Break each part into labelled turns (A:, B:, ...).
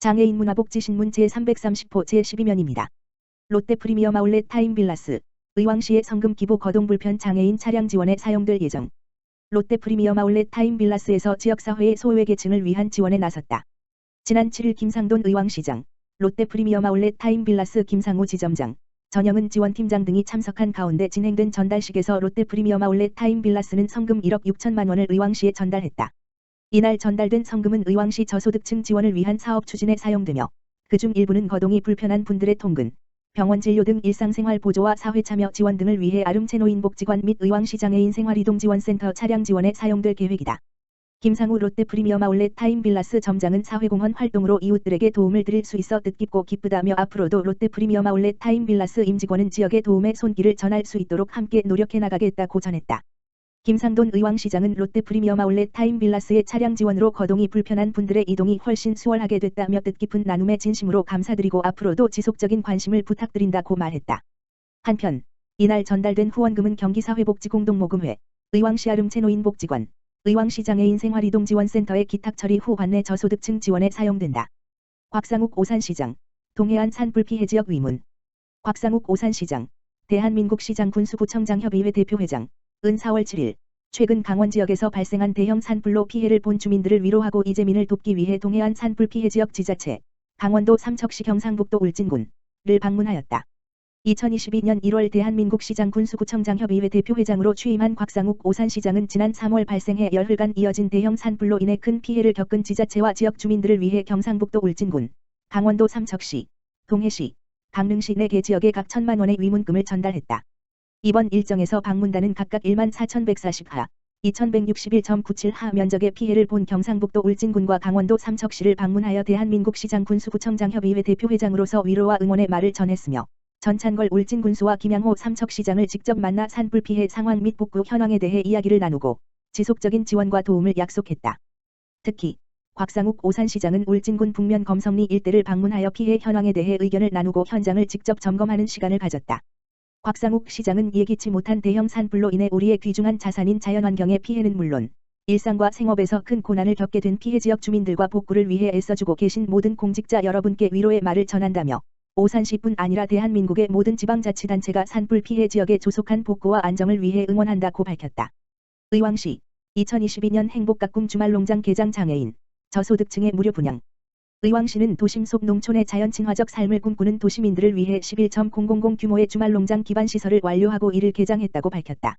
A: 장애인 문화복지신문 제330호 제12면입니다. 롯데 프리미엄 아울렛 타임빌라스, 의왕시의 성금 기부 거동 불편 장애인 차량 지원에 사용될 예정. 롯데 프리미엄 아울렛 타임빌라스에서 지역사회의 소외계층을 위한 지원에 나섰다. 지난 7일 김상돈 의왕시장, 롯데 프리미엄 아울렛 타임빌라스 김상우 지점장, 전영은 지원팀장 등이 참석한 가운데 진행된 전달식에서 롯데 프리미엄 아울렛 타임빌라스는 성금 1억 6천만 원을 의왕시에 전달했다. 이날 전달된 성금은 의왕시 저소득층 지원을 위한 사업 추진에 사용되며 그중 일부는 거동이 불편한 분들의 통근, 병원 진료 등 일상생활 보조와 사회참여 지원 등을 위해 아름채 노인복지관 및 의왕시 장애인 생활이동지원센터 차량 지원에 사용될 계획이다. 김상우 롯데 프리미엄 아울렛 타임빌라스 점장은 사회공헌 활동으로 이웃들에게 도움을 드릴 수 있어 뜻깊고 기쁘다며 앞으로도 롯데 프리미엄 아울렛 타임빌라스 임직원은 지역의 도움의 손길을 전할 수 있도록 함께 노력해 나가겠다고 전했다. 김상돈 의왕시장은 롯데 프리미엄 아울렛 타임빌라스의 차량 지원으로 거동이 불편한 분들의 이동이 훨씬 수월하게 됐다며 뜻깊은 나눔에 진심으로 감사드리고 앞으로도 지속적인 관심을 부탁드린다고 말했다. 한편 이날 전달된 후원금은 경기사회복지공동모금회, 의왕시 아름채 노인복지관, 의왕시 장애인 생활이동지원센터의 기탁 처리 후 관내 저소득층 지원에 사용된다. 곽상욱 오산시장, 동해안 산불 피해 지역 위문. 곽상욱 오산시장, 대한민국시장 군수구청장협의회 대표회장, 은 4월 7일, 최근 강원 지역에서 발생한 대형 산불로 피해를 본 주민들을 위로하고 이재민을 돕기 위해 동해안 산불 피해 지역 지자체, 강원도 삼척시 경상북도 울진군을 방문하였다. 2022년 1월 대한민국 시장 군수구청장협의회 대표회장으로 취임한 곽상욱 오산시장은 지난 3월 발생해 열흘간 이어진 대형 산불로 인해 큰 피해를 겪은 지자체와 지역 주민들을 위해 경상북도 울진군, 강원도 삼척시, 동해시, 강릉시 4개 지역에 각 1,000만 원의 위문금을 전달했다. 이번 일정에서 방문단은 각각 14,140하, 2,161.97하 면적의 피해를 본 경상북도 울진군과 강원도 삼척시를 방문하여 대한민국 시장 군수구청장협의회 대표회장으로서 위로와 응원의 말을 전했으며 전찬걸 울진군수와 김양호 삼척시장을 직접 만나 산불 피해 상황 및 복구 현황에 대해 이야기를 나누고 지속적인 지원과 도움을 약속했다. 특히 곽상욱 오산시장은 울진군 북면 검성리 일대를 방문하여 피해 현황에 대해 의견을 나누고 현장을 직접 점검하는 시간을 가졌다. 곽상욱 시장은 예기치 못한 대형 산불로 인해 우리의 귀중한 자산인 자연환경의 피해는 물론 일상과 생업에서 큰 고난을 겪게 된 피해 지역 주민들과 복구를 위해 애써주고 계신 모든 공직자 여러분께 위로의 말을 전한다며 오산시뿐 아니라 대한민국의 모든 지방자치단체가 산불 피해 지역의 조속한 복구와 안정을 위해 응원한다고 밝혔다. 의왕시 2022년 행복가꿈 주말농장 개장 장애인, 저소득층의 무료 분양. 의왕시는 도심 속 농촌의 자연 친화적 삶을 꿈꾸는 도시민들을 위해 11.000 규모의 주말농장 기반시설을 완료하고 이를 개장했다고 밝혔다.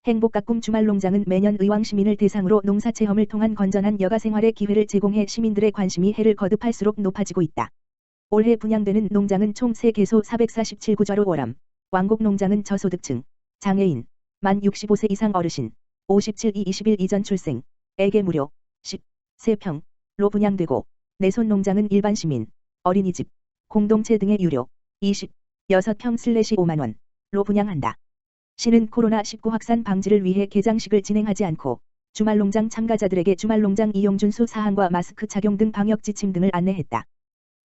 A: 행복가꿈 주말농장은 매년 의왕시민을 대상으로 농사체험을 통한 건전한 여가생활의 기회를 제공해 시민들의 관심이 해를 거듭할수록 높아지고 있다. 올해 분양되는 농장은 총 3개소 447구좌로 월암, 왕곡농장은 저소득층, 장애인, 만 65세 이상 어르신, 57-21 이전 출생에게 무료, 13평로 분양되고 내손 농장은 일반 시민, 어린이집, 공동체 등의 유료, 26평/5만원로 분양한다. 시는 코로나19 확산 방지를 위해 개장식을 진행하지 않고 주말농장 참가자들에게 주말농장 이용 준수 사항과 마스크 착용 등 방역 지침 등을 안내했다.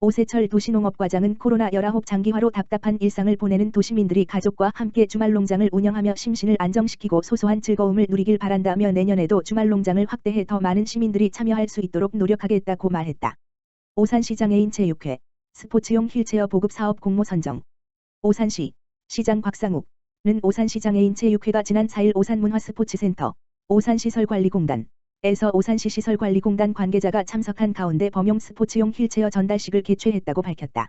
A: 오세철 도시농업과장은 코로나19 장기화로 답답한 일상을 보내는 도시민들이 가족과 함께 주말농장을 운영하며 심신을 안정시키고 소소한 즐거움을 누리길 바란다며 내년에도 주말농장을 확대해 더 많은 시민들이 참여할 수 있도록 노력하겠다고 말했다. 오산시 장애인 체육회, 스포츠용 휠체어 보급 사업 공모 선정. 오산시, 시장 곽상욱는 오산시 장애인 체육회가 지난 4일 오산문화스포츠센터, 오산시설관리공단, 에서 오산시 시설관리공단 관계자가 참석한 가운데 범용 스포츠용 휠체어 전달식을 개최했다고 밝혔다.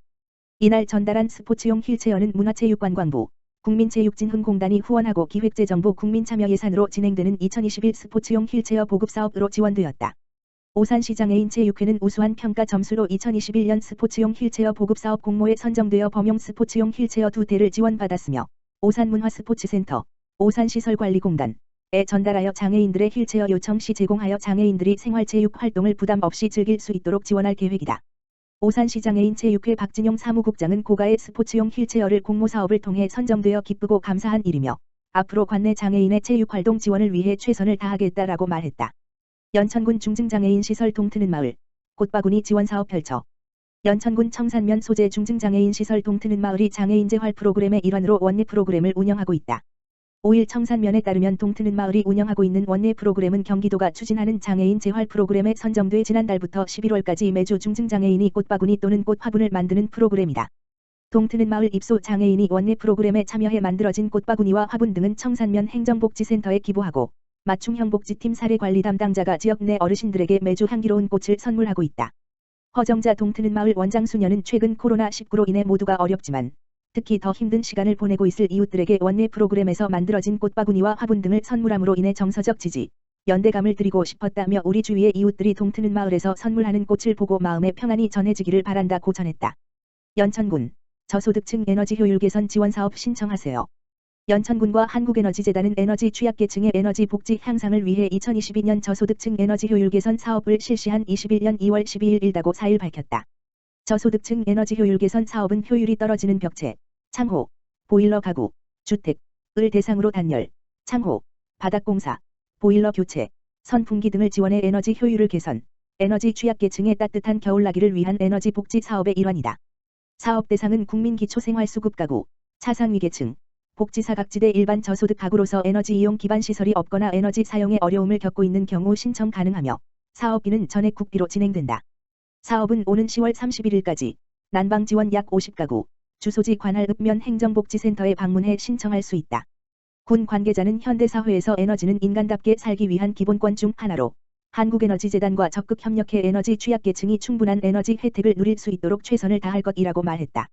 A: 이날 전달한 스포츠용 휠체어는 문화체육관광부, 국민체육진흥공단이 후원하고 기획재정부 국민참여 예산으로 진행되는 2021 스포츠용 휠체어 보급사업으로 지원되었다. 오산시 장애인 체육회는 우수한 평가 점수로 2021년 스포츠용 휠체어 보급사업 공모에 선정되어 범용 스포츠용 휠체어 2대를 지원받았으며 오산문화스포츠센터, 오산시설관리공단, 에 전달하여 장애인들의 휠체어 요청 시 제공하여 장애인들이 생활체육 활동을 부담 없이 즐길 수 있도록 지원할 계획이다. 오산시 장애인 체육회 박진용 사무국장은 고가의 스포츠용 휠체어를 공모사업을 통해 선정되어 기쁘고 감사한 일이며 앞으로 관내 장애인의 체육활동 지원을 위해 최선을 다하겠다라고 말했다. 연천군 중증장애인 시설 동트는 마을, 꽃바구니 지원사업 펼쳐. 연천군 청산면 소재 중증장애인 시설 동트는 마을이 장애인 재활 프로그램의 일환으로 원리 프로그램을 운영하고 있다. 5일 청산면에 따르면 동트는 마을이 운영하고 있는 원예 프로그램은 경기도가 추진하는 장애인 재활 프로그램에 선정돼 지난달부터 11월까지 매주 중증장애인이 꽃바구니 또는 꽃화분을 만드는 프로그램이다. 동트는 마을 입소 장애인이 원예 프로그램에 참여해 만들어진 꽃바구니와 화분 등은 청산면 행정복지센터에 기부하고 맞춤형 복지팀 사례관리 담당자가 지역 내 어르신들에게 매주 향기로운 꽃을 선물하고 있다. 허정자 동트는 마을 원장 수녀는 최근 코로나19로 인해 모두가 어렵지만 특히 더 힘든 시간을 보내고 있을 이웃들에게 원예 프로그램에서 만들어진 꽃바구니와 화분 등을 선물함으로 인해 정서적 지지, 연대감을 드리고 싶었다며 우리 주위의 이웃들이 동트는 마을에서 선물하는 꽃을 보고 마음의 평안이 전해지기를 바란다고 전했다. 연천군 저소득층 에너지 효율 개선 지원 사업 신청하세요. 연천군과 한국에너지재단은 에너지 취약계층의 에너지 복지 향상을 위해 2022년 저소득층 에너지 효율 개선 사업을 실시한 21년 2월 12일 일다고 4일 밝혔다. 저소득층 에너지 효율 개선 사업은 효율이 떨어지는 벽체, 창호, 보일러 가구, 주택을 대상으로 단열, 창호, 바닥공사, 보일러 교체, 선풍기 등을 지원해 에너지 효율을 개선, 에너지 취약계층의 따뜻한 겨울나기를 위한 에너지 복지 사업의 일환이다. 사업 대상은 국민 기초생활수급 가구, 차상위계층, 복지사각지대 일반 저소득 가구로서 에너지 이용 기반 시설이 없거나 에너지 사용에 어려움을 겪고 있는 경우 신청 가능하며 사업비는 전액 국비로 진행된다. 사업은 오는 10월 31일까지 난방 지원 약 50가구, 주소지 관할 읍면 행정복지센터에 방문해 신청할 수 있다. 군 관계자는 현대사회에서 에너지는 인간답게 살기 위한 기본권 중 하나로 한국에너지재단과 적극 협력해 에너지 취약계층이 충분한 에너지 혜택을 누릴 수 있도록 최선을 다할 것이라고 말했다.